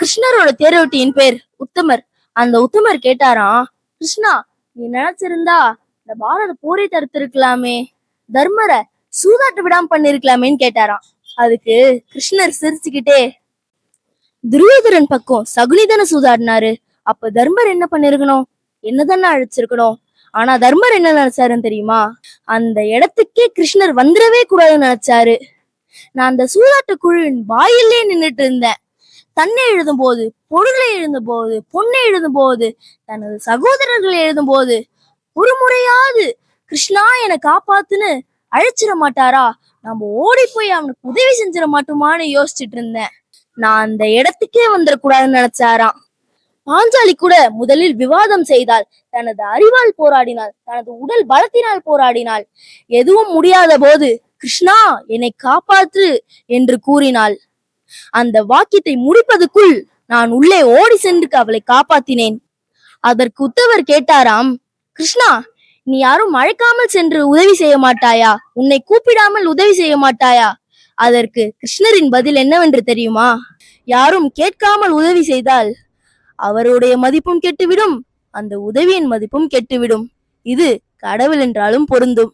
கிருஷ்ணரோட தேரோட்டியின் பேர் உத்தமர். அந்த உத்தமர் கேட்டாராம், கிருஷ்ணா, நீ நினைச்சிருந்தா இந்த பாரத போரை தடுத்திருக்கலாமே, தர்மரை சூதாட்ட விடாம பண்ணிருக்கலாமேன்னு கேட்டாராம். அதுக்கு கிருஷ்ணர் சிரிச்சுக்கிட்டே, துரியோதரன் பக்கம் சகுனிதான சூதாடினாரு, அப்ப தர்மர் என்ன பண்ணிருக்கணும், என்னதானே அழைச்சிருக்கணும். ஆனா தர்மர் என்ன நினைச்சாருன்னு தெரியுமா? அந்த இடத்துக்கே கிருஷ்ணர் வந்துடவே கூடாதுன்னு நினைச்சாரு. நான் அந்த சூதாட்ட குழுவின் வாயிலே நின்றுட்டு இருந்தேன். தன்னை எழுதும் போது, பொருளை எழுதும் போது, பொண்ணை எழுதும் போது, தனது சகோதரர்களை எழுதும் போது ஒரு முறையாவது கிருஷ்ணா என்னை காப்பாத்துன்னு அழைச்சிட மாட்டாரா, நம்ம ஓடி போய் அவனுக்கு உதவி செஞ்சிட மாட்டோமான்னு யோசிச்சுட்டு இருந்தேன். நான் அந்த இடத்துக்கே வந்துடக்கூடாதுன்னு நினைச்சாராம். பாஞ்சாலி கூட முதலில் விவாதம் செய்தால், தனது அறிவால் போராடினாள், தனது உடல் பலத்தினால் போராடினாள். எதுவும் முடியாத போது கிருஷ்ணா என்னை காப்பாற்று என்று கூறினாள். அந்த வாக்கியத்தை முடிப்பதற்குள் நான் உள்ளே ஓடி சென்று அவளை காப்பாத்தினேன். அதற்கு உத்தவர் கேட்டாராம், கிருஷ்ணா, நீ யாரும் அழைக்காமல் சென்று உதவி செய்ய மாட்டாயா, உன்னை கூப்பிடாமல் உதவி செய்ய மாட்டாயா? அதற்கு கிருஷ்ணரின் பதில் என்னவென்று தெரியுமா? யாரும் கேட்காமல் உதவி செய்தால் அவருடைய மதிப்பும் கெட்டுவிடும், அந்த உதவியின் மதிப்பும் கெட்டுவிடும். இது கடவுள் என்றாலும் பொருந்தும்.